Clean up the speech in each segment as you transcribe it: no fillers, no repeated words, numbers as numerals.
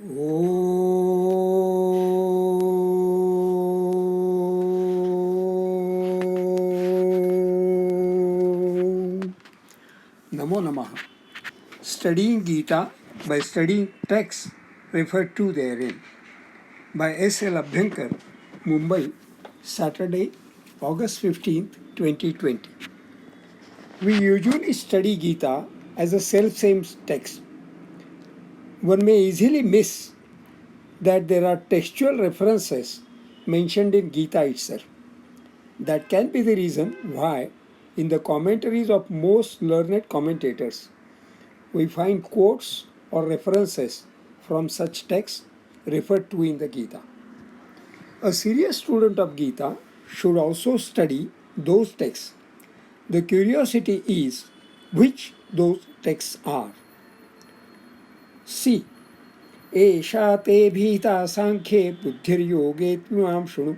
Namo Namah. Studying Gita by studying texts referred to therein by S.L. Abhyankar, Mumbai, Saturday, August 15th, 2020. We usually study Gita as a self-same text. One may easily miss that there are textual references mentioned in Gita itself. That can be the reason why, in the commentaries of most learned commentators, we find quotes or references from such texts referred to in the Gita. A serious student of Gita should also study those texts. The curiosity is which those texts are. See, एषा ते भीता सांख्ये बुद्धिर्योगे त्विमां शृणु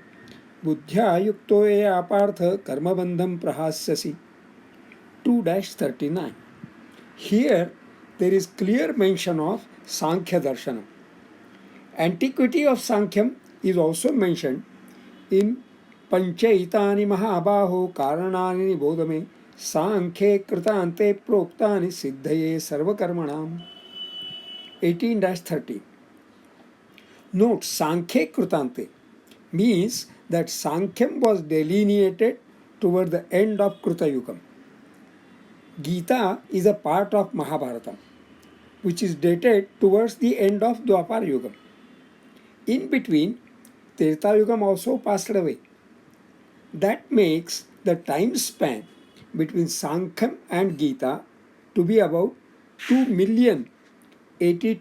बुद्ध्या युक्तो यया Partha कर्मबन्धं प्रहास्यसि 2-39. Here there is clear mention of Sankhya Darshanam. Antiquity of Sankhya is also mentioned in Panchaitani Mahabaho Karanani Nibodame Sankhye Kritante Proktani Siddhaye Sarvakarmanam 18-30. Note, Sankhye Kritante means that Sankhya was delineated toward the end of Kruta Yugam. Gita is a part of Mahabharata, which is dated towards the end of Dwapar Yugam. In between, Treta Yugam also passed away. That makes the time span between Sankhya and Gita to be about 2,080,000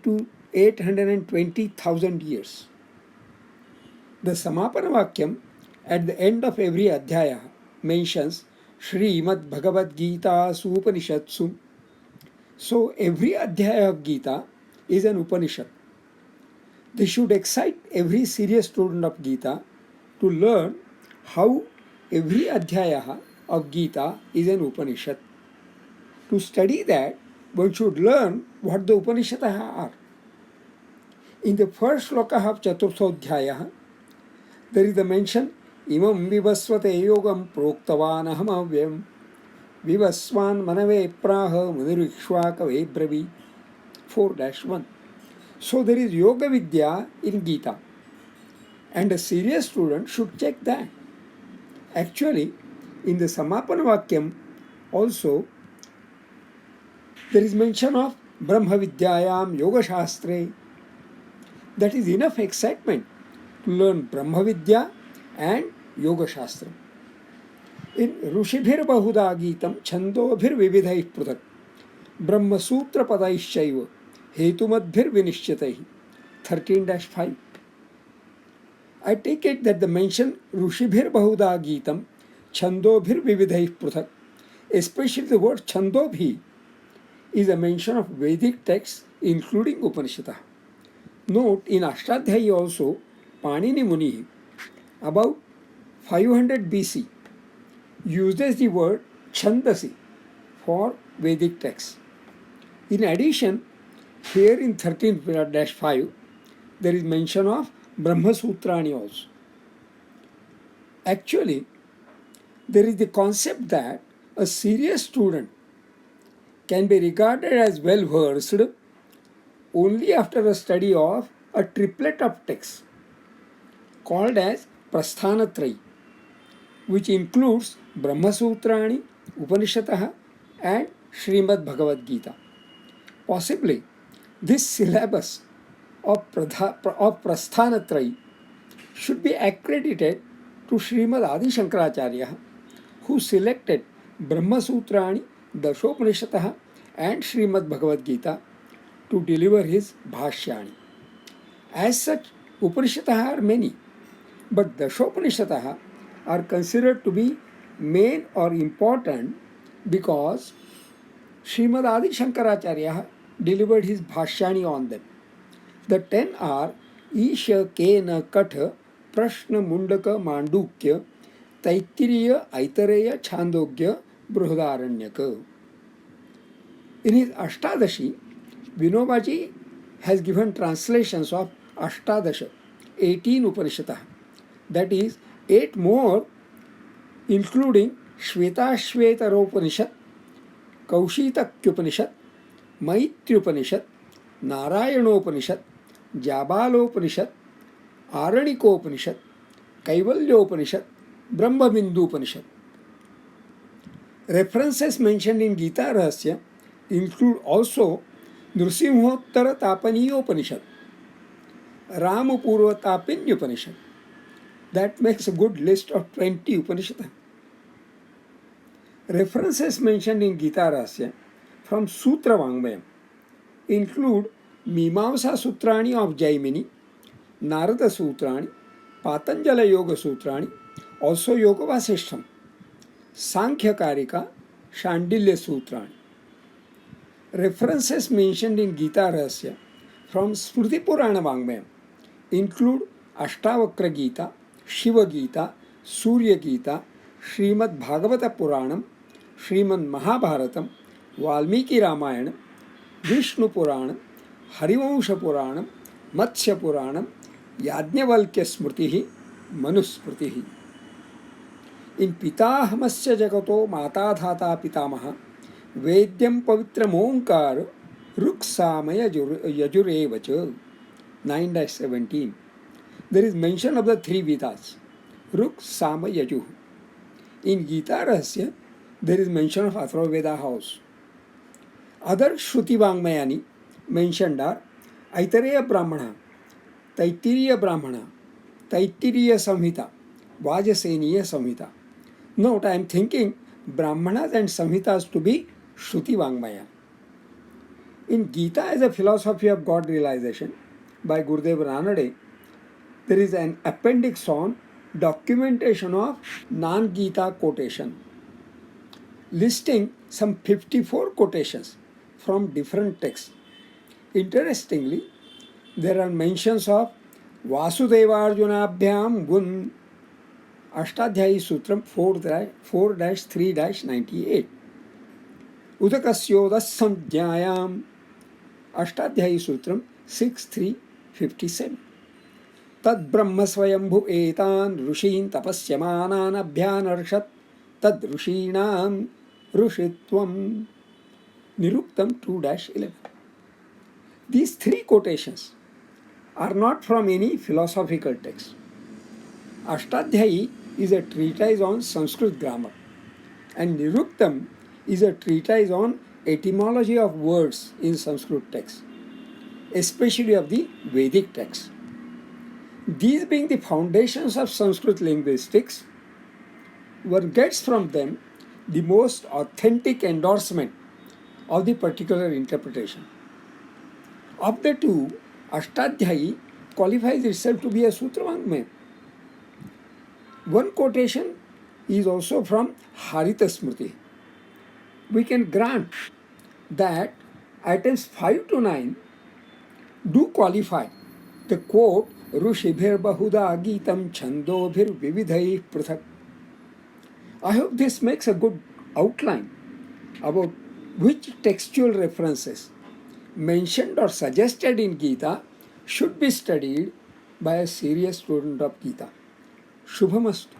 to 820,000 years. The Samapana Vakyam at the end of every Adhyaya mentions Srimad Bhagavad Gita Upanishatsu. So every Adhyaya of Gita is an Upanishad. This should excite every serious student of Gita to learn how every Adhyaya of Gita is an Upanishad. To study that, one should learn what the Upanishads are. In the first sloka of Chaturthodhyaya, there is the mention Imam Vivasvate Yogam Proktavan Aham Avyam Vivaswan Manave Praha Munirikshvakave Bravi 4-1. So there is Yoga Vidya in Gita, and a serious student should check that. Actually, in the Samapana Vakyam also, there is mention of Brahma Vidyayam Yoga Shastre. That is enough excitement to learn Brahma Vidya and Yoga Shastra. In Rushibhir Bahuda Gitam Chandobhir Vividhaih Pruthak Brahma Sutra Padaishchaiva Hetumadbhir Vinishyataihi 13-5. I take it that the mention Rushibhir Bahuda Gitam Chandobhir Vividhaih Pruthak, especially the word Chandobhi, is a mention of Vedic texts including Upanishad. Note, in Ashtadhyayi also, Panini Muni, about 500 BC, uses the word Chandasi for Vedic texts. In addition, here in 13-5, there is mention of Brahma Sutrani also. Actually, there is the concept that a serious student can be regarded as well-versed only after a study of a triplet of texts called as Prasthanatrayi, which includes Brahma Sutrani, Upanishadaha, and Srimad Bhagavad Gita. Possibly, this syllabus of Prasthanatrayi should be accredited to Srimad Adi Shankaracharya, who selected Brahma Sutrani, Dashopanishadaha, and Srimad Bhagavad Gita to deliver his Bhashyani. As such, Upanishadaha are many, but Dashopanishadaha are considered to be main or important because Srimad Adi Shankaracharya delivered his Bhashyani on them. The 10 are Isha, Kena, Katha, Prashna, Mundaka, Mandukya, Taittiriya, Aitareya, Chandogya, Brihadaranyaka. In his Ashtadashi, Vinobaji has given translations of Ashtadasha, 18 Upanishads, that is, 8 more, including Shvetashvetaropanishad, Kaushitakyupanishad, Maitryopanishad, Narayanopanishad, Jabalopanishad, Aranikopanishad, Kaivalyopanishad, Brahmabindupanishad. References mentioned in Gita Rahasya include also Nrsimhottara Tapaniyopanishad, Ramapurva Tapinyupanishad. That makes a good list of 20 Upanishads. References mentioned in Gita Rahasya from Sutra Vangmayam include Mimamsa Sutrani of Jaimini, Narada Sutrani, Patanjala Yoga Sutrani, also Yoga Vasishtham, Sankhya Karika, Shandilya Sutrani. References mentioned in Gita Rahasya from Smriti Purana Vangmayam include Ashtavakra Gita, Shiva Gita, Surya Gita, Srimad Bhagavata Puranam, Srimad Mahabharatam, Valmiki Ramayana, Vishnu Puranam, Harivansha Puranam, Matsya Puranam, Yajnavalkya Smritihi, Manusmritihi. In Pitahamasya Jagato Matadhata Pitamaha, Vedyam Pavitram Omkar, Ruksamaya Yajurevacha, 9-17. There is mention of the 3 Vedas, Ruk, Sama, Yaju. In Gita Rahasya, there is mention of Atharva Veda house. Other Shruti Vangmayani mentioned are Aitareya Brahmana, Taittiriya Brahmana, Taittiriya Samhita, Vajaseniya Samhita. Note, I am thinking Brahmanas and Samhitas to be Shruti Vangmaya. In Gita as a philosophy of God realization by Gurudev Ranade, there is an appendix on documentation of non-Gita quotation, listing some 54 quotations from different texts. Interestingly, there are mentions of Vasudevarjunabhyam Gun, Ashtadhyayi Sutram 4-3-98, Udakasyodas Samjnayam, Ashtadhyayi Sutram 6-3-57. Tad Brahma Swayambhu Etan Rushin Tapasyamanan Abhyanarshad Tad Rushinam Rushitvam, Niruktam 2-11. These 3 quotations are not from any philosophical text. Ashtadhyayi is a treatise on Sanskrit grammar, and Niruktam is a treatise on etymology of words in Sanskrit texts, especially of the Vedic texts. These being the foundations of Sanskrit linguistics, one gets from them the most authentic endorsement of the particular interpretation. Of the 2, Ashtadhyayi qualifies itself to be a Sutra Vangmaya. One quotation is also from Harita Smriti. We can grant that items 5 to 9 do qualify the quote Rushibhir Bahuda Gitam Chandobhir Vividhai Prathak. I hope this makes a good outline about which textual references mentioned or suggested in Gita should be studied by a serious student of Gita. Shubhamastu.